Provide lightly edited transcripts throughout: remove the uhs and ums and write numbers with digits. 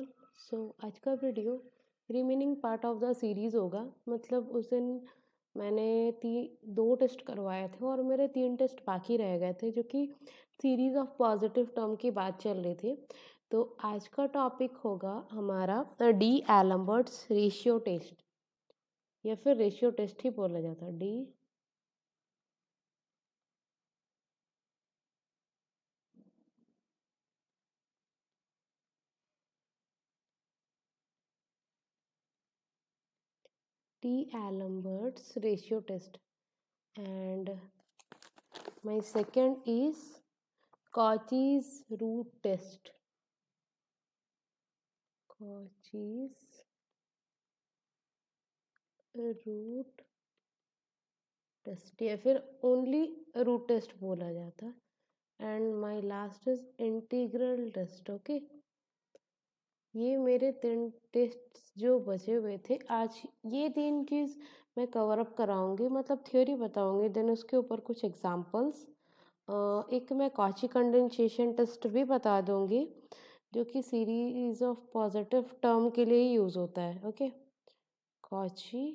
All. सो आज का video remaining part of the series होगा। मतलब उस दिन मैंने ती 2 टेस्ट करवाए थे और मेरे 3 टेस्ट बाकी रह गए थे, जो कि सीरीज़ ऑफ पॉजिटिव टर्म की बात चल रही थी। तो आज का टॉपिक होगा हमारा डी एलम्बर्ट्स रेशियो टेस्ट, या फिर रेशियो टेस्ट ही बोला जाता है। D'Alembert's ratio test, and my second is Cauchy's root test. Cauchy's root test, या फिर ओनली रूट टेस्ट बोला जाता है। And my last is integral test. Okay, ये मेरे 3 टेस्ट जो बचे हुए थे, आज ये 3 चीज़ मैं कवर अप कराऊंगी, मतलब थ्योरी बताऊंगी, देन उसके ऊपर कुछ एग्जांपल्स। एक मैं कॉची कंडेंसेशन टेस्ट भी बता दूंगी, जो कि सीरीज ऑफ पॉजिटिव टर्म के लिए ही यूज़ होता है। Okay, Cauchy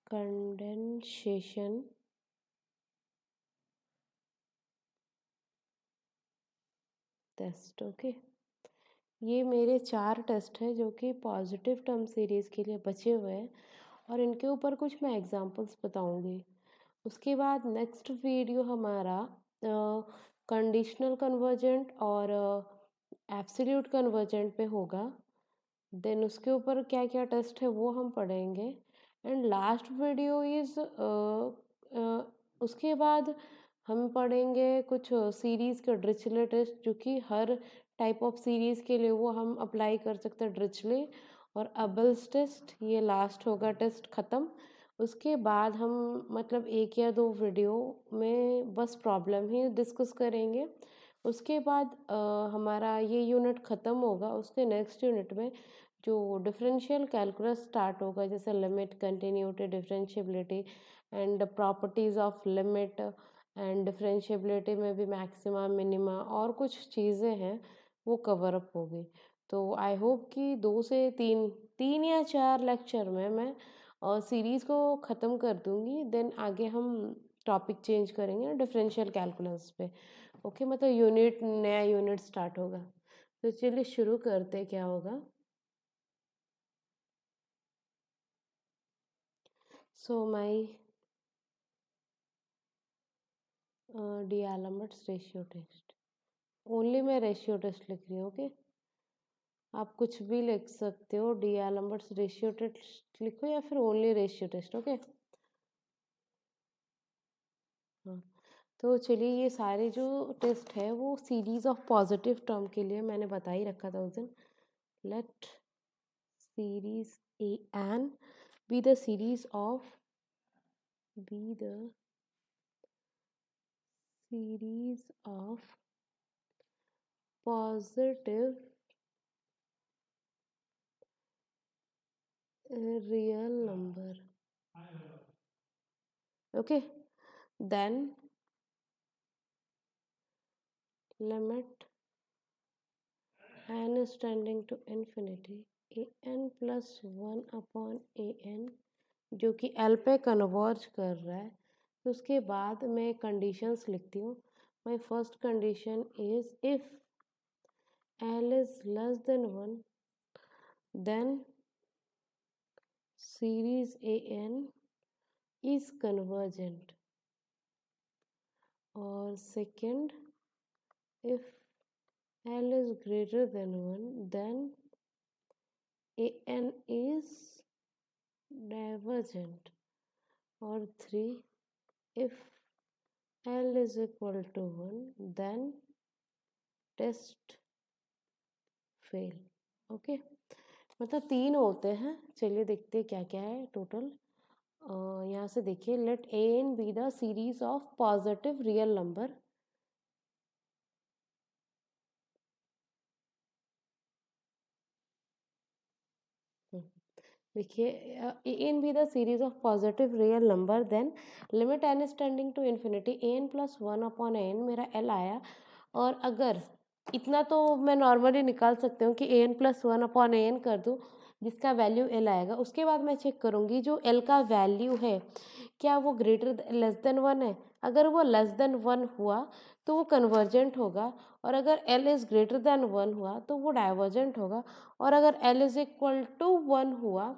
condensation test. Okay, ये मेरे 4 टेस्ट हैं जो कि पॉजिटिव टर्म सीरीज़ के लिए बचे हुए हैं, और इनके ऊपर कुछ मैं एग्जांपल्स बताऊंगी। उसके बाद नेक्स्ट वीडियो हमारा कंडीशनल कन्वर्जेंट और एब्सोल्यूट कन्वर्जेंट पे होगा। देन उसके ऊपर क्या क्या टेस्ट है वो हम पढ़ेंगे। एंड लास्ट वीडियो इज़ उसके बाद हम पढ़ेंगे कुछ सीरीज़ के ड्रिचले टेस्ट, जो कि हर टाइप ऑफ सीरीज़ के लिए वो हम अप्लाई कर सकते हैं, ड्रिचले और अबल्स टेस्ट। ये लास्ट होगा टेस्ट ख़त्म। उसके बाद हम मतलब 1 या 2 वीडियो में बस प्रॉब्लम ही डिस्कस करेंगे। उसके बाद हमारा ये यूनिट ख़त्म होगा। उसके नेक्स्ट यूनिट में जो डिफरेंशियल कैलकुलस स्टार्ट होगा, जैसे limit, continuity, differentiability and properties of limit, and differentiability में भी मैक्सिमा, मिनिमा और कुछ चीज़ें हैं, वो कवर अप होगी। तो आई होप कि 2 से 3 या 4 लेक्चर में मैं सीरीज़ को ख़त्म कर दूँगी। देन आगे हम टॉपिक चेंज करेंगे डिफरेंशियल कैलकुलस पे। ओके, मतलब नया यूनिट स्टार्ट होगा। तो चलिए शुरू करते, क्या होगा। सो माई D'Alembert's रेशियो टेस्ट, ओनली मैं रेशियो टेस्ट लिख रही हूँ। ओके, आप कुछ भी लिख सकते हो, D'Alembert's रेशियो टेस्ट लिखो या फिर ओनली रेशियो टेस्ट। ओके, हाँ। तो चलिए, ये सारे जो टेस्ट है वो सीरीज ऑफ पॉजिटिव टर्म के लिए मैंने बता ही रखा था उस दिन। Let series a n B the series of positive real number. Okay, then limit n is tending to infinity a n plus 1 upon a n, जो कि l पे कन्वर्ज कर रहा है। तो उसके बाद मैं कंडीशंस लिखती हूँ। My first condition is if l is less than 1, then series a n is convergent। और second, if l is greater than 1, then a n is divergent। और 3, if l is equal to 1, then test fail. Okay, मतलब 3 होते हैं। चलिए देखते हैं क्या क्या है टोटल। यहाँ से देखिए, let a n B the series of positive real number. देखिए, a n B the series of positive real number, then limit n is tending to infinity a n plus 1 upon a n, मेरा L आया और अगर इतना तो मैं normally निकाल सकती हूँ कि an+1/an कर दूँ, जिसका वैल्यू l आएगा। उसके बाद मैं चेक करूँगी जो l का वैल्यू है, क्या वो लेस देन 1 है? अगर वो लेस देन 1 हुआ तो वो कन्वर्जेंट होगा, और अगर l इज़ ग्रेटर देन 1 हुआ तो वो डाइवर्जेंट होगा, और अगर l इज़ इक्वल टू 1 हुआ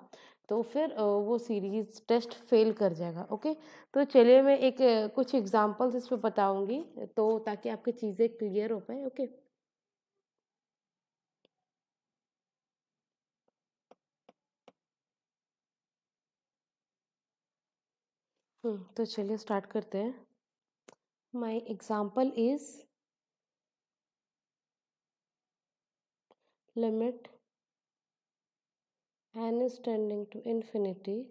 तो फिर वो सीरीज़ टेस्ट फेल कर जाएगा। ओके, तो चलिए मैं कुछ एग्जांपल्स इस पे बताऊँगी, तो ताकि आपकी चीज़ें क्लियर हो पाए। ओके। तो चलिए स्टार्ट करते हैं। My example is limit n is tending to infinity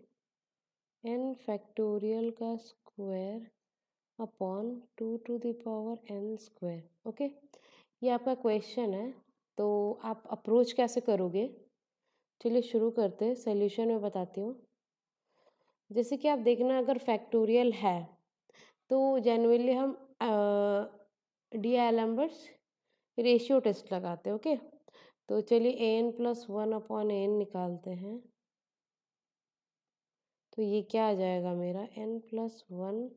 n factorial का square upon 2 to the power n square. Okay, ये आपका क्वेश्चन है, तो आप अप्रोच कैसे करोगे? चलिए शुरू करते हैं, सॉल्यूशन मैं बताती हूँ। जैसे कि आप देखना, अगर फैक्टोरियल है तो जनरली हम डी रेशियो टेस्ट लगाते हैं। ओके, तो चलिए an+1/n निकालते हैं। तो ये क्या आ जाएगा मेरा, n+1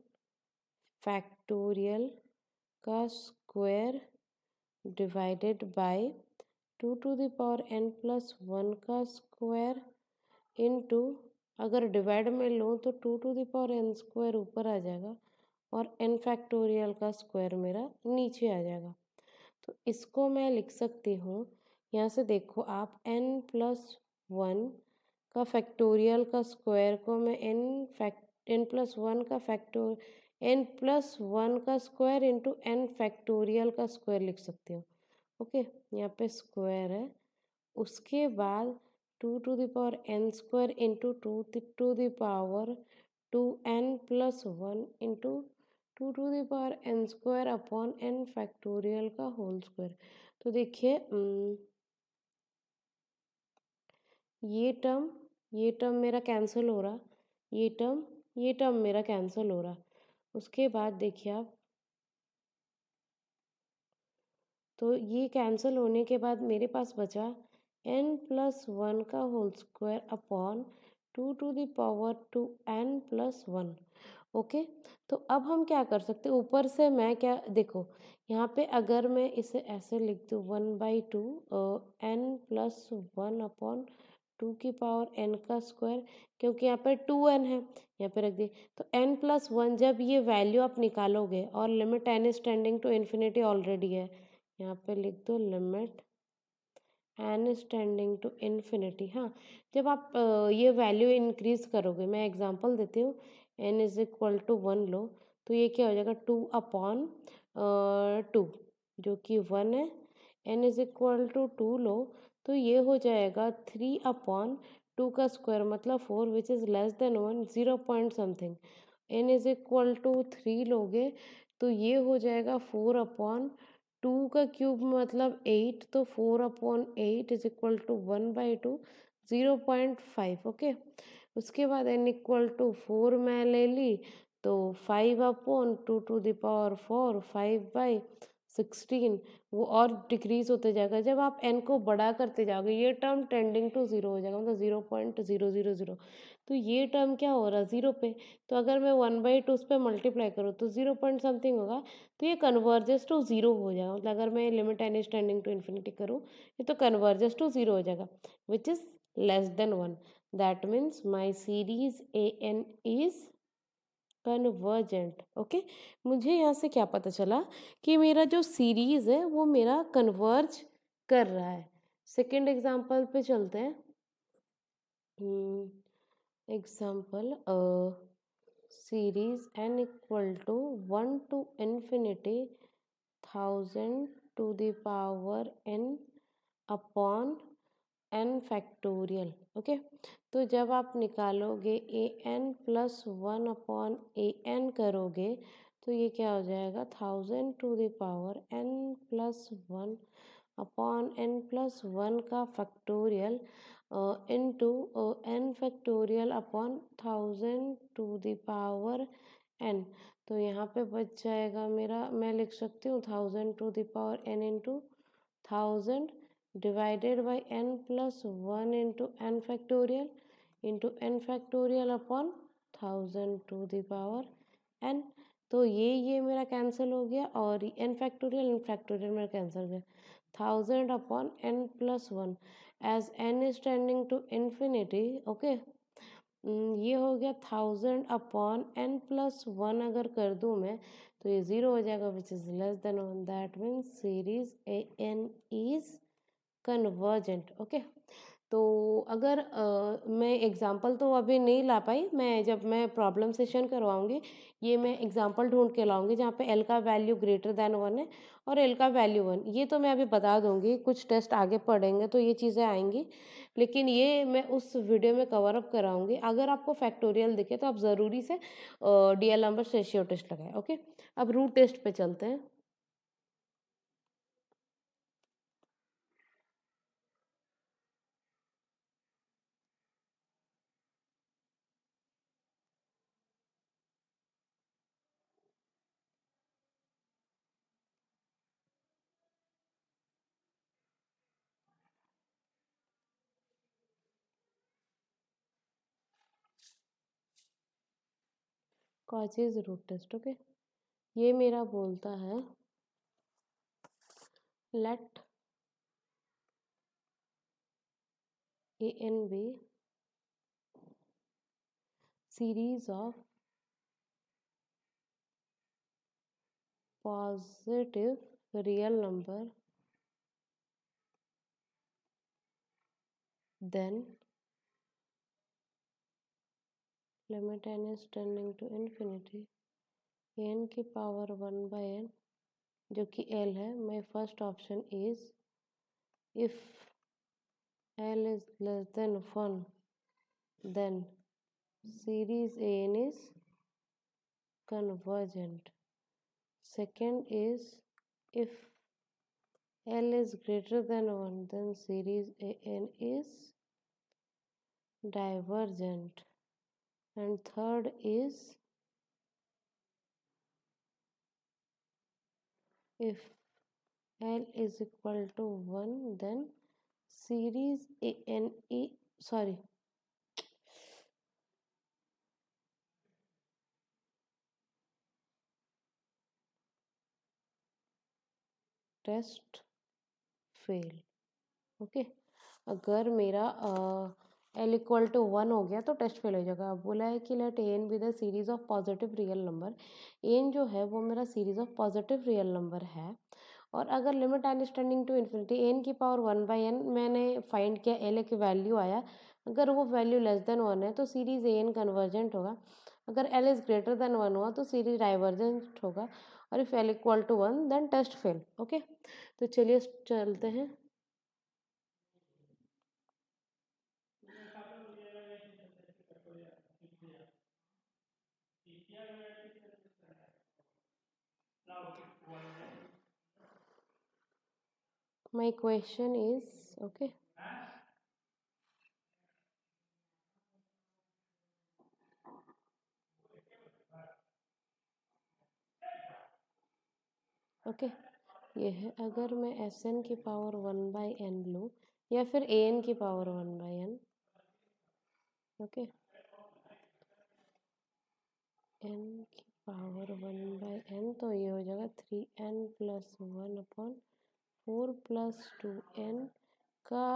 फैक्टोरियल का square divided by 2 to the power n+1 का स्क्वायर इनटू, अगर डिवाइड में लूँ तो 2 to the power n square ऊपर आ जाएगा और n फैक्टोरियल का स्क्वायर मेरा नीचे आ जाएगा। तो इसको मैं लिख सकती हूँ, यहाँ से देखो आप, n+1 का फैक्टोरियल का स्क्वायर को मैं n+1 का फैक्टोर n+1 का स्क्वायर इंटू n फैक्टोरियल का स्क्वायर लिख सकती हूँ। ओके, यहाँ पे स्क्वायर है, उसके बाद 2 to the power n square into to the power 2n+1 into 2 to the power n square upon n factorial का होल स्क्वायर। तो देखिए, ये टर्म मेरा कैंसिल हो रहा, ये टर्म मेरा कैंसिल हो रहा। उसके बाद देखिए आप, तो ये कैंसिल होने के बाद मेरे पास बचा n+1 का whole square upon 2 to the power 2n+1। Okay, तो अब हम क्या कर सकते हैं, ऊपर से मैं क्या देखो, यहाँ पे अगर मैं इसे ऐसे लिख दूँ 1/2 n+1 अपॉन 2 की पावर n का स्क्वायर, क्योंकि यहाँ पे 2n है, यहाँ पे रख दिए। तो n+1 जब ये वैल्यू आप निकालोगे, और limit n is tending to infinity already है, यहाँ पे लिख दो limit n is tending to infinity. हाँ, जब आप ये वैल्यू इंक्रीज करोगे, मैं एग्जांपल देती हूँ, n इज इक्वल टू 1 लो, तो ये क्या हो जाएगा, 2/2 जो कि 1 है। n इज इक्वल टू 2 लो, तो ये हो जाएगा 3/2 का स्क्वायर मतलब 4, which is less than 1, 0 point something. n is equal to 3 लोगे तो ये हो जाएगा 4/2 का क्यूब मतलब 8, तो 4/8 इज इक्वल टू 1/2, 0.5। ओके, उसके बाद n इक्वल टू 4 मैं ले ली, तो 5/2 टू द पावर 4, 5/16, वो और डिक्रीज होते जाएगा। जब आप n को बड़ा करते जाओगे, ये टर्म टेंडिंग टू 0 हो जाएगा, मतलब 0.000। तो ये टर्म क्या हो रहा है, 0 पे। तो अगर मैं 1/2 उस पर मल्टीप्लाई करूँ तो 0 पॉइंट समथिंग होगा, तो ये कन्वर्जेस टू 0 हो जाएगा। मतलब अगर मैं limit n is tending to infinity करूँ, ये तो कन्वर्जेस टू 0 हो जाएगा, which is less than 1। That means my series an is convergent. Okay, मुझे यहाँ से क्या पता चला कि मेरा जो सीरीज है वो मेरा कन्वर्ज कर रहा है। सेकेंड एग्जाम्पल पे चलते हैं। Example, series n equal to 1 to infinity 1000 to the power n upon n factorial. Okay, तो जब आप निकालोगे an+1/an करोगे, तो ये क्या हो जाएगा, 1000 to the power n+1 upon n+1 का factorial into n factorial upon 1000 to the power n। तो यहाँ पे बच जाएगा मेरा, मैं लिख सकती हूँ 1000 to the power n into 1000 divided by n plus 1 into n factorial upon 1000 to the power n। तो ये मेरा कैंसिल हो गया और n फैक्टोरियल मेरा कैंसिल हो गया। 1000 upon n plus 1 as n is tending to infinity. Okay, ये हो गया 1000 अपॉन n प्लस 1 अगर कर दूँ मैं तो ये 0 हो जाएगा which is less than 1। That means series a n is convergent. Okay, तो अगर मैं एग्जांपल तो अभी नहीं ला पाई, मैं जब मैं प्रॉब्लम सेशन करवाऊंगी ये मैं एग्जांपल ढूंढ के लाऊंगी जहाँ पे एल का वैल्यू ग्रेटर देन 1 है और एल का वैल्यू 1। ये तो मैं अभी बता दूंगी, कुछ टेस्ट आगे पढ़ेंगे तो ये चीज़ें आएंगी, लेकिन ये मैं उस वीडियो में कवर अप कराऊंगी। अगर आपको फैक्टोरियल दिखे तो आप ज़रूरी से डीएल नंबर रेशियो टेस्ट लगाए। ओके, अब रूट टेस्ट पे चलते हैं। कॉचेज रूट टेस्ट। ओके, ये मेरा बोलता है let a n b series of positive real number, then limit n is tending to infinity n की पावर 1/n जो कि l है। my first option is if l is less than 1 then series an is convergent। second is if l is greater than 1 then series an is divergent। and third is if l is equal to 1 then series ane sorry test fail. Okay, अगर मेरा L equal to 1 हो गया तो test fail हो जाएगा। अब बोला है कि let n B the series of positive real number. N जो है वो मेरा series of positive real number है और अगर limit n is tending to infinity n की पावर 1/n मैंने फाइंड किया, एल की वैल्यू आया, अगर वो वैल्यू लेस देन 1 है तो सीरीज एन कन्वर्जेंट होगा। अगर एल इज ग्रेटर देन 1 हुआ तो सीरीज डाइवर्जेंट होगा और if L equal to 1 then test fail. Okay, तो चलिए चलते हैं। My question is okay. Okay, ये है अगर मैं एस एन की पावर 1/n लूँ या फिर ए एन की पावर 1/n। ओके, एन की पावर 1/n तो ये हो जाएगा 3n plus 1 upon 4 plus 2n का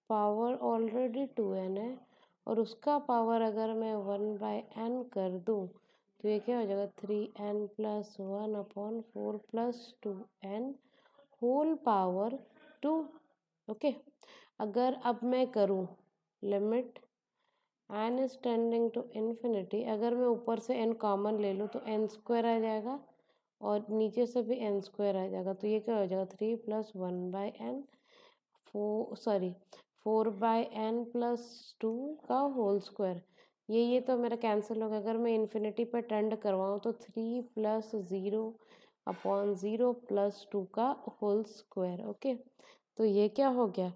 पावर ऑलरेडी 2n है और उसका पावर अगर मैं 1/n कर दूँ तो ये क्या हो जाएगा 3n plus 1 upon 4 plus 2n whole power 2। Okay, अगर अब मैं करूँ limit n is tending to infinity, अगर मैं ऊपर से n कॉमन ले लूँ तो n स्क्वायर आ जाएगा और नीचे से भी n स्क्वायर आ जाएगा। तो ये क्या हो जाएगा 3 प्लस 1/n 4/n प्लस 2 का होल स्क्वायर। ये तो मेरा कैंसिल हो गया। अगर मैं इन्फिनिटी पर टेंड करवाऊँ तो 3 प्लस 0 अपॉन 0 प्लस 2 का होल स्क्वायर। ओके, तो ये क्या हो गया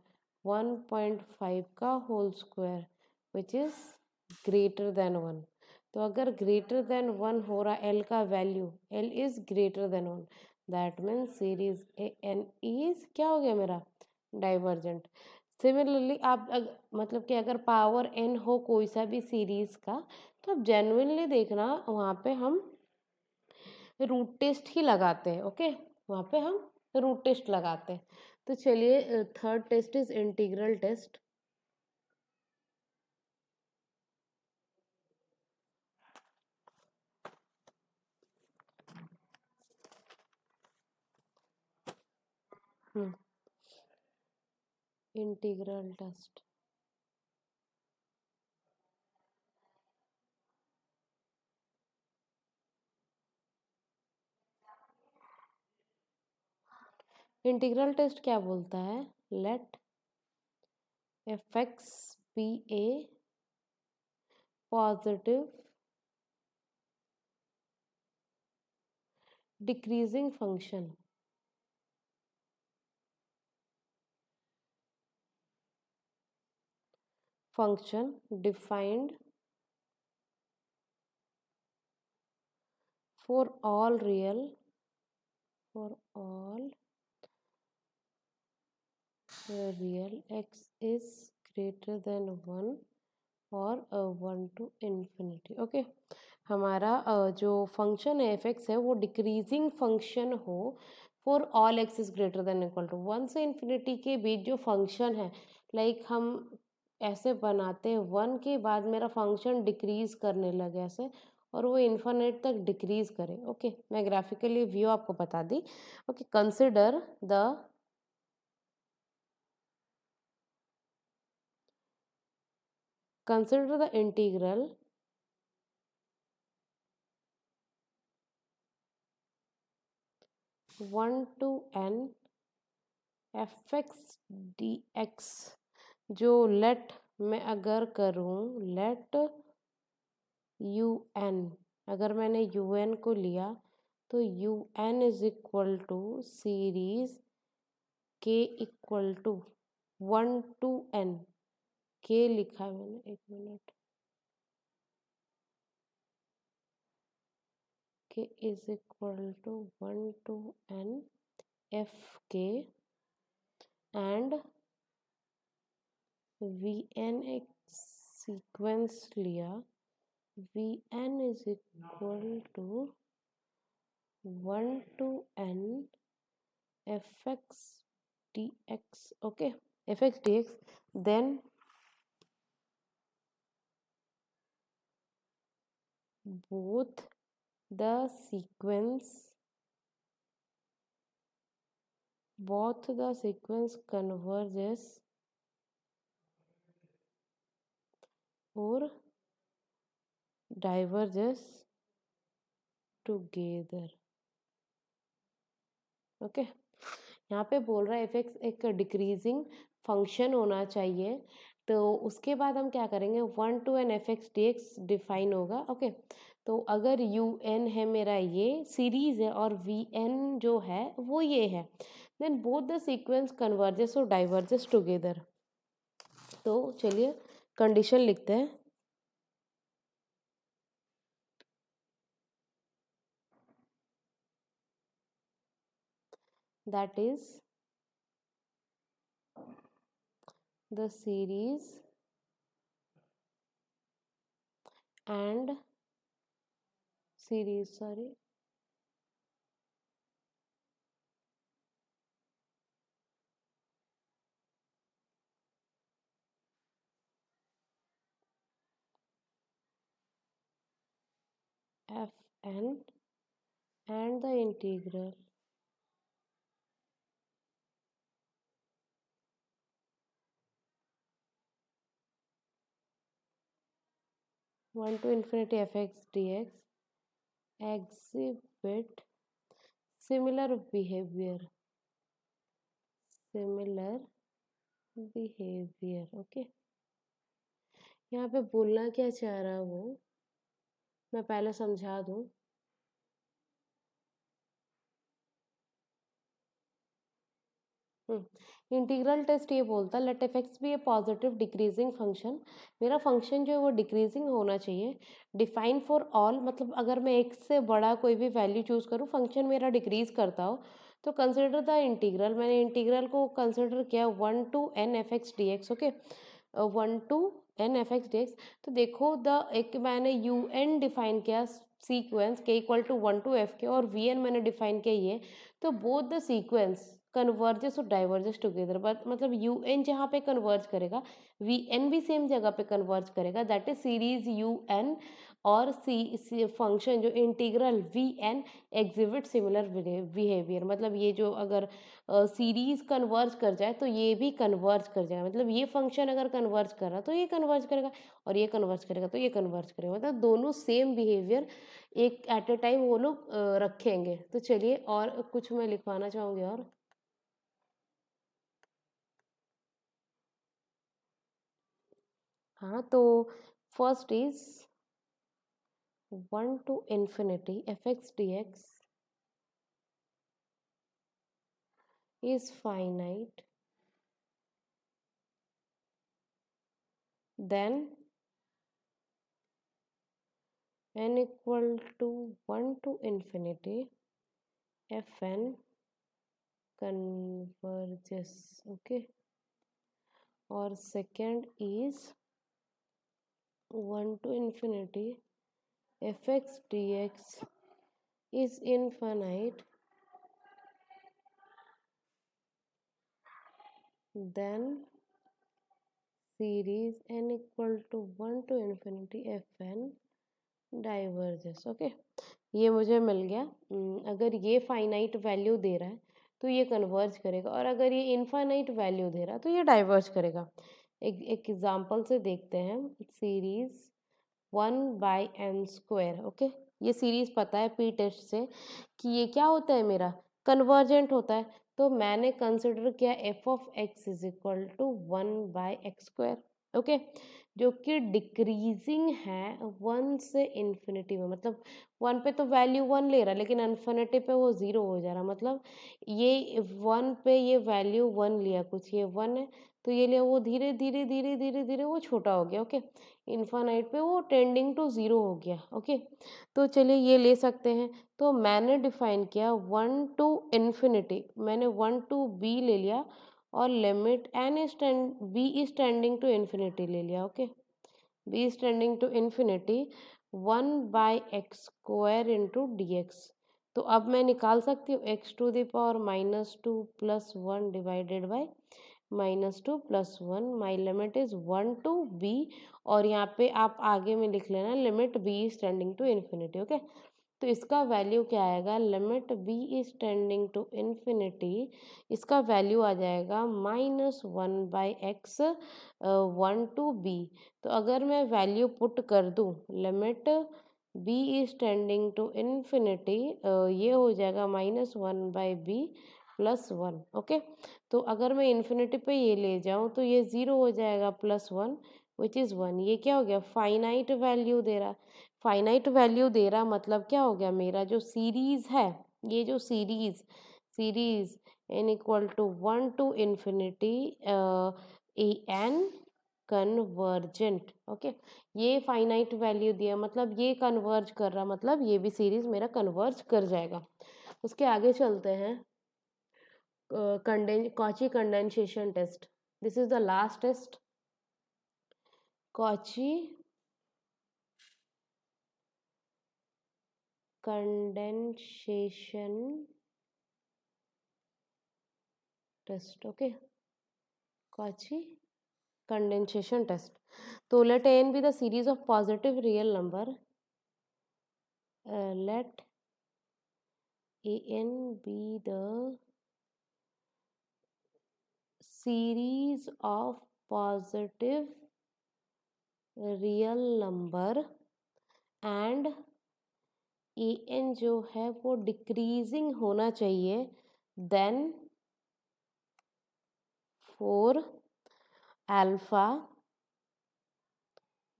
1.5 का whole square which is greater than 1। तो अगर ग्रेटर देन 1 हो रहा एल का value, L is greater than 1, that means series a n is क्या हो गया मेरा, डाइवर्जेंट। सिमिलरली आप मतलब कि अगर पावर एन हो कोई सा भी सीरीज का, तो आप जेन्युइनली देखना वहाँ पे हम रूट टेस्ट ही लगाते हैं। ओके, वहाँ पे हम रूट टेस्ट लगाते हैं। तो चलिए third test is integral test. Integral test, integral test क्या बोलता है, let f x be a positive decreasing function, function defined for all real x is greater than 1 और 1 to infinity। ओके, हमारा जो फंक्शन है एफ एक्स है वो decreasing function हो for all x is greater than equal to 1 से infinity के बीच जो फंक्शन है, लाइक हम ऐसे बनाते हैं 1 के बाद मेरा फंक्शन डिक्रीज करने लगे ऐसे, और वो इन्फिनिट तक डिक्रीज करे। ओके, मैं ग्राफिकली व्यू आपको बता दी। Okay, consider the integral one to n f x d x, जो लेट मैं अगर करूँ लेट यू एन, अगर मैंने यू एन को लिया तो u n is equal to series के equal to 1 to n, k लिखा है मैंने, एक मिनट, k is equal to 1 to n f k and v n एक सीक्वेंस लिया, v n is equal to 1 to n f x d x. Okay, f x d x, then both the sequence converges or diverges together। Okay, यहाँ पे बोल रहा है f x एक decreasing function होना चाहिए, तो उसके बाद हम क्या करेंगे 1 to n f x d x define होगा। ओके, तो अगर यू एन है मेरा ये सीरीज है और वी एन जो है वो ये है, then both the sequence converges और डाइवर्जेस टुगेदर। तो चलिए कंडीशन लिखते हैं, that is the series and series, sorry, fn and the integral 1 to infinity fx dx exhibit similar behavior, okay. यहाँ पे बोलना क्या चाह रहा है वो मैं पहले समझा दूँ। इंटीग्रल टेस्ट ये बोलता है let f x be a positive decreasing function. मेरा फंक्शन जो है वो डिक्रीजिंग होना चाहिए। डिफाइन फॉर ऑल, मतलब अगर मैं एक से बड़ा कोई भी वैल्यू चूज करूँ, फंक्शन मेरा डिक्रीज करता हो, तो कंसिडर द इंटीग्रल। मैंने इंटीग्रल को कंसिडर किया 1 to n f(x) dx। Okay, 1 to n f(x) dx। तो देखो द एक मैंने यू एन डिफाइन किया सीक्वेंस के इक्वल टू 1 to f के, और वी एन मैंने डिफाइन किया ये। तो बोथ द सीक्वेंस कन्वर्जेस और डाइवर्जेस टुगेदर, बट मतलब यू एन जहाँ पे कन्वर्ज करेगा, वी एन भी सेम जगह पे कन्वर्ज करेगा, that is series u n और सी फंक्शन जो integral v n exhibit similar behaviour. मतलब ये जो अगर सीरीज कन्वर्ज कर जाए तो ये भी कन्वर्ज कर जाए, मतलब ये फंक्शन अगर कन्वर्ज कर रहा तो ये कन्वर्ज करेगा, और ये कन्वर्ज करेगा तो ये कन्वर्ज करेगा, मतलब दोनों सेम बिहेवियर एक एट ए टाइम वो लोग रखेंगे। तो चलिए और कुछ मैं लिखवाना चाहूँगी और हाँ, तो first is 1 to ∞f(x) dx is finite, then n equal to 1 to ∞ fn converges। Okay, और second is 1 to ∞ f(x) dx is infinite, then series n equal to 1 to ∞ fn diverges। Okay, ये मुझे मिल गया। अगर ये finite value दे रहा है तो ये कन्वर्ज करेगा, और अगर ये इनफाइनाइट वैल्यू दे रहा है तो ये डाइवर्ज करेगा। एक एग्जांपल से देखते हैं। Series 1/n²। ओके, ये सीरीज पता है पी टेस्ट से कि ये क्या होता है, मेरा कन्वर्जेंट होता है। तो मैंने कंसिडर किया f(x) is equal to 1/x²। Okay, जो कि डिक्रीजिंग है 1 से इन्फिनिटी में, मतलब 1 पे तो वैल्यू 1 ले रहा है लेकिन इन्फिनिटी पे वो 0 हो जा रहा, मतलब ये 1 पे ये वैल्यू 1 लिया, कुछ ये 1 है तो ये लिया, वो धीरे धीरे धीरे धीरे धीरे वो छोटा हो गया। ओके, इन्फानाइट पे वो टेंडिंग टू 0 हो गया। ओके, तो चलिए ये ले सकते हैं। तो मैंने डिफाइन किया 1 to ∞, मैंने 1 to b ले लिया, और limit n is b is tending to infinity ले लिया। Okay, b is tending to infinity 1/x² into dx। तो अब मैं निकाल सकती हूँ x⁻⁻2 + 1 divided by -2 + 1। My limit is 1 to b, और यहाँ पे आप आगे में लिख लेना limit b is tending to infinity. Okay, तो इसका वैल्यू क्या आएगा, limit b is tending to infinity, इसका वैल्यू आ जाएगा -1/x 1 to b। तो अगर मैं वैल्यू पुट कर दूँ, limit b is tending to infinity, ये हो जाएगा -1/b + 1। ओके, तो अगर मैं इन्फिनिटी पे ये ले जाऊँ तो ये 0 हो जाएगा, +1 विच इज़ 1। ये क्या हो गया, फाइनाइट वैल्यू दे रहा। फाइनाइट वैल्यू दे रहा मतलब क्या हो गया, मेरा जो सीरीज है, ये जो series n equal to 1 to ∞ a n convergent. Okay, ये फाइनाइट वैल्यू दिया, मतलब ये कन्वर्ज कर रहा, मतलब ये भी सीरीज मेरा कन्वर्ज कर जाएगा। उसके आगे चलते हैं। Cauchy condensation test, this is the last test. Cauchy condensation test. Okay, Cauchy condensation test. तो let n be the series of positive real number, let an be the series of positive real number and an जो है वो decreasing होना चाहिए, then for alpha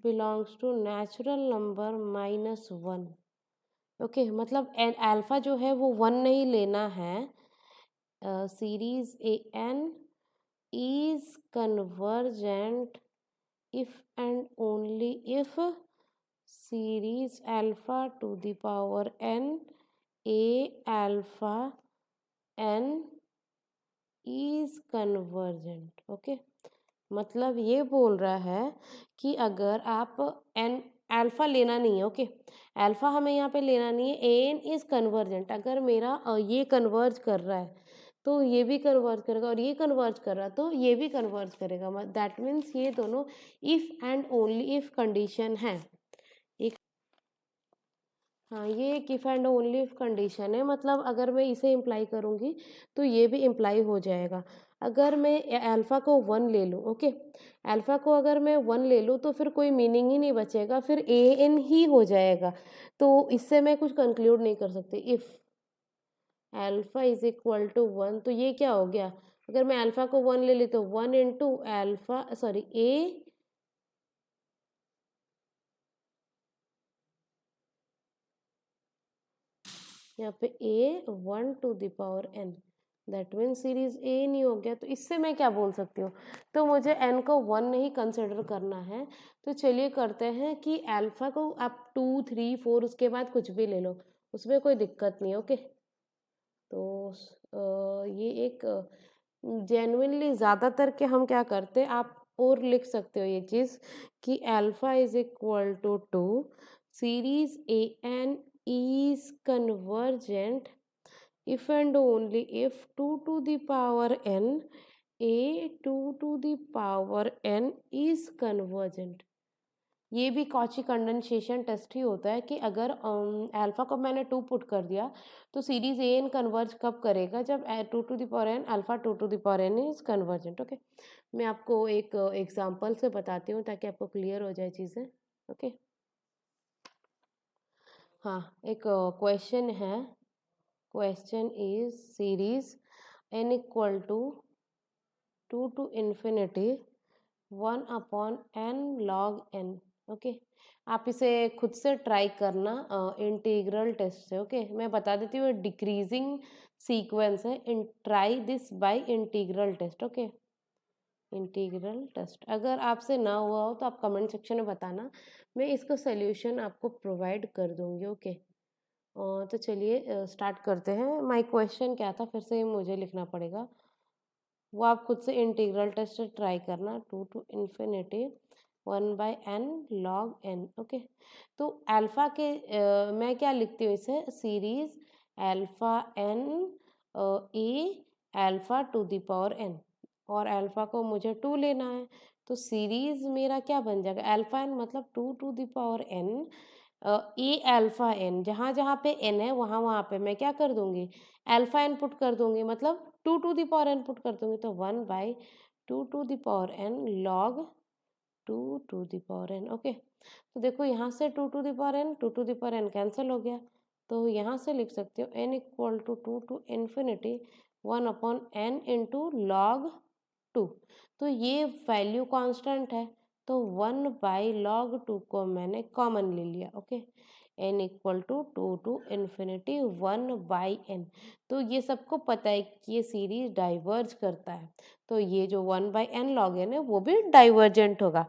belongs to natural number -1। Okay, मतलब alpha जो है वो 1 नहीं लेना है, series an is convergent if and only if series alpha to the power n a alpha n is convergent. Okay, मतलब ये बोल रहा है कि अगर आप एन अल्फा लेना नहीं है, ओके, अल्फा हमें यहाँ पे लेना नहीं है, ए एन इज कन्वर्जेंट, अगर मेरा ये कन्वर्ज कर रहा है तो ये भी कन्वर्ज करेगा, और ये कन्वर्ज कर रहा है तो ये भी कन्वर्ज करेगा। दैट मीन्स ये दोनों if and only if condition है। एक, हाँ, ये एक if and only if condition है, मतलब अगर मैं इसे इम्प्लाई करूँगी तो ये भी इम्प्लाई हो जाएगा। अगर मैं अल्फ़ा को 1 ले लूँ, ओके, अल्फ़ा को अगर मैं 1 ले लूँ तो फिर कोई मीनिंग ही नहीं बचेगा, फिर ए एन ही हो जाएगा। तो इससे मैं कुछ कंक्लूड नहीं कर सकती। If alpha is equal to 1, तो ये क्या हो गया, अगर मैं अल्फ़ा को 1 ले ली तो 1 इंटू अल्फ़ा, सॉरी, ए, यहाँ पे a 1 to the power n, that mean series a नहीं हो गया। तो इससे मैं क्या बोल सकती हूँ, तो मुझे एन को 1 नहीं कंसिडर करना है। तो चलिए करते हैं कि अल्फा को आप 2 3 4 उसके बाद कुछ भी ले लो, उसमें कोई दिक्कत नहीं है। ओके, तो ये एक जेन्युइनली ज़्यादातर के हम क्या करते हैं, आप और लिख सकते हो ये चीज़ कि alpha is equal to 2 series a n is convergent if and only if 2 to the power n a 2 to the power n is convergent। ये भी कॉची कंडेंसेशन टेस्ट ही होता है कि अगर अल्फा को मैंने 2 पुट कर दिया तो सीरीज ए एन कन्वर्ज कब करेगा, जब 2 to the power n alpha 2 to the power n is convergent. Okay, मैं आपको एक एग्जांपल से बताती हूँ ताकि आपको क्लियर हो जाए चीज़ें। ओके, हाँ, एक क्वेश्चन है, question is series n equal to 2 to infinity 1 upon n log n। Okay, आप इसे खुद से ट्राई करना इंटीग्रल टेस्ट से। ओके, मैं बता देती हूँ डिक्रीजिंग सीक्वेंस है, in try this by integral test. Okay, integral test अगर आपसे ना हुआ हो तो आप कमेंट सेक्शन में बताना, मैं इसका सोल्यूशन आपको प्रोवाइड कर दूंगी। ओके, तो चलिए स्टार्ट करते हैं। माय क्वेश्चन क्या था, फिर से मुझे लिखना पड़ेगा, वो आप खुद से इंटीग्रल टेस्ट ट्राई करना। 2 to infinity 1 by n log n. Okay, तो अल्फा के मैं क्या लिखती हूँ इसे, series alpha n a alpha to the power n, और अल्फा को मुझे 2 लेना है, तो सीरीज मेरा क्या बन जाएगा, अल्फा एन मतलब 2 to the power n a alpha n, जहाँ जहाँ पे एन है वहाँ वहाँ पे मैं क्या कर दूंगी, अल्फा एन पुट कर दूंगी, मतलब 2 to the power n put कर दूंगी, तो 1 by 2 to the power n log 2 to the power n. Okay, तो देखो यहाँ से 2 to the power n 2 to the power n cancel हो गया, तो यहाँ से लिख सकते हो n equal to 2 to infinity 1 upon n into log 2। तो ये वैल्यू कांस्टेंट है, तो 1 बाई लॉग 2 को मैंने कॉमन ले लिया। Okay, n equal to 2 to infinity 1 by n. तो ये सबको पता है कि ये सीरीज डाइवर्ज करता है, तो ये जो 1 बाई एन लॉग एन है वो भी डाइवर्जेंट होगा।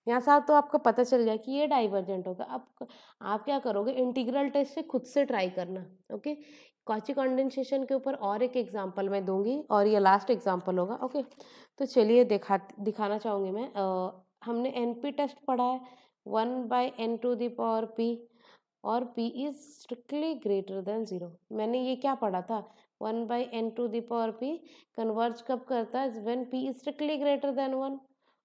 यहाँ से तो आपको पता चल जाए कि ये डाइवर्जेंट होगा। अब आप क्या करोगे, इंटीग्रल टेस्ट से खुद से ट्राई करना। ओके, कॉची कंडेंसेशन के ऊपर और एक एग्जांपल मैं दूंगी और ये लास्ट एग्जांपल होगा। ओके, तो चलिए दिखाना चाहूँगी मैं। हमने एनपी टेस्ट पढ़ा है, 1 by n to the power p, और p is strictly greater than 0। मैंने ये क्या पढ़ा था, 1 by n to the power p converge कब करता है, when p is strictly greater than 1,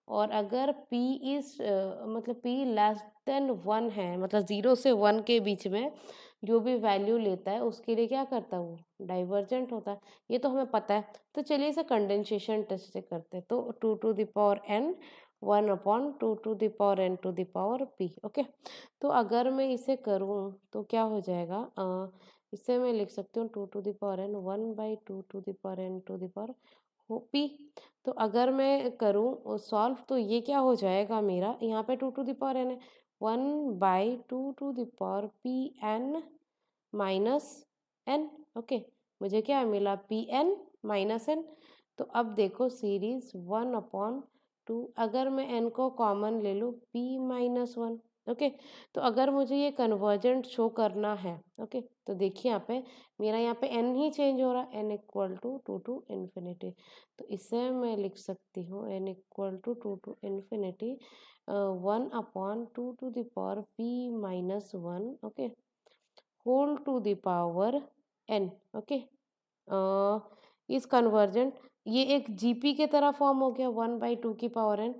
और अगर p इज मतलब p लेस देन 1 है, मतलब 0 से 1 के बीच में जो भी वैल्यू लेता है उसके लिए क्या करता है, वो डाइवर्जेंट होता है। ये तो हमें पता है, तो चलिए इसे कंडेंसेशन टेस्ट से करते हैं। तो 2 to the power n 1 upon 2 to the power n to the power p। Okay, तो अगर मैं इसे करूँ तो क्या हो जाएगा, इसे मैं लिख सकती हूँ 2 to the power n 1 by 2 to the power n to the power p। तो अगर मैं करूँ सॉल्व तो ये क्या हो जाएगा मेरा, यहाँ पे 2 टू द पावर n है, 1 by 2 to the power p n minus n। Okay, मुझे क्या मिला पी एन माइनस एन। तो अब देखो सीरीज 1/2, अगर मैं एन को कॉमन ले लूँ पी माइनस वन। ओके, तो अगर मुझे ये कन्वर्जेंट शो करना है, ओके, तो देखिए यहाँ पे मेरा यहाँ पे एन ही चेंज हो रहा है, n equal to two to infinity. तो इसे मैं लिख सकती हूँ n equal to two to infinity 1/2 p minus one, okay, whole to the power n. Okay, is convergent. ये एक जीपी के तरह फॉर्म हो गया 1/2 की power n,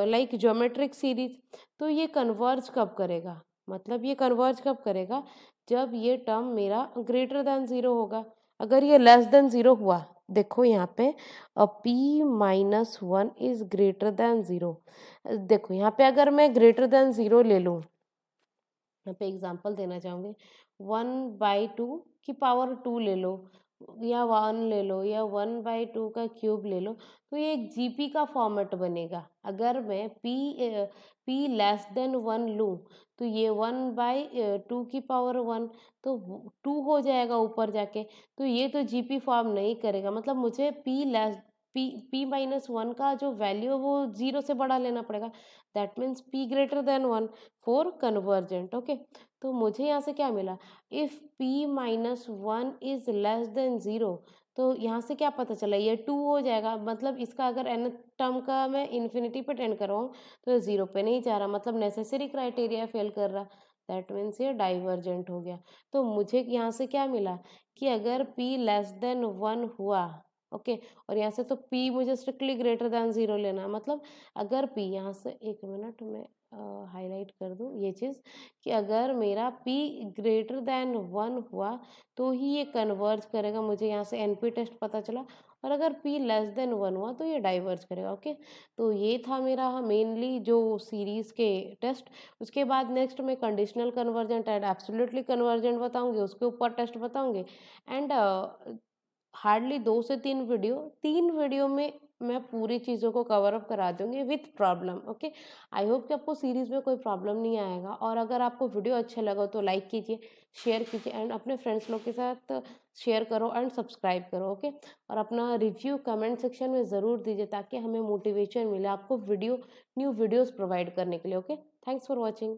like geometric series. तो ये कन्वर्ज कब करेगा, मतलब ये कन्वर्ज कब करेगा, जब ये टर्म मेरा ग्रेटर देन ज़ीरो होगा। अगर ये लेस देन ज़ीरो हुआ, देखो यहाँ पे P minus one is greater than zero. देखो यहाँ पे अगर मैं ग्रेटर देन ज़ीरो ले लूँ, यहाँ पे एग्जांपल देना चाहूँगी, 1/2 की पावर 2 ले लो, या 1 ले लो, या 1/2 का क्यूब ले लो, तो ये एक जीपी का फॉर्मेट बनेगा। अगर मैं पी लेस देन 1 लूँ, तो ये 1/2 की पावर 1, तो 2 हो जाएगा ऊपर जाके। तो ये तो जीपी फॉर्म नहीं करेगा, मतलब मुझे पी माइनस वन का जो वैल्यू है वो 0 से बड़ा लेना पड़ेगा। That means P greater than 1 for convergent. Okay, तो मुझे यहाँ से क्या मिला, if p minus one is less than zero. तो यहाँ से क्या पता चला, ये 2 हो जाएगा, मतलब इसका अगर n टर्म का मैं इन्फिनिटी पे टेंड कर रहा हूँ तो 0 पे नहीं जा रहा, मतलब नेसेसरी क्राइटेरिया फेल कर रहा। दैट मीन्स ये डाइवर्जेंट हो गया। तो मुझे यहाँ से क्या मिला कि अगर p लेस देन वन हुआ, ओके, और यहाँ से तो p मुझे स्ट्रिक्टली ग्रेटर देन ज़ीरो लेना है, मतलब अगर p, यहाँ से एक मिनट में हाईलाइट कर दूँ ये चीज़, कि अगर मेरा p ग्रेटर देन वन हुआ तो ही ये कन्वर्ज करेगा। मुझे यहाँ से एनपी टेस्ट पता चला। और अगर p लेस देन वन हुआ तो ये डाइवर्ज करेगा। ओके, तो ये था मेरा मेनली जो सीरीज़ के टेस्ट। उसके बाद नेक्स्ट मैं conditional convergent and absolutely convergent बताऊंगी, उसके ऊपर टेस्ट बताऊंगी। एंड हार्डली 2 से 3 वीडियो, 3 वीडियो में मैं पूरी चीज़ों को कवर अप करा दूँगी with problem. Okay, I hope कि आपको सीरीज़ में कोई प्रॉब्लम नहीं आएगा। और अगर आपको वीडियो अच्छा लगा तो लाइक कीजिए, शेयर कीजिए एंड अपने फ्रेंड्स लोग के साथ शेयर करो एंड सब्सक्राइब करो। ओके, और अपना रिव्यू कमेंट सेक्शन में ज़रूर दीजिए ताकि हमें मोटिवेशन मिले आपको न्यू वीडियोज़ प्रोवाइड करने के लिए। Okay, thanks for watching.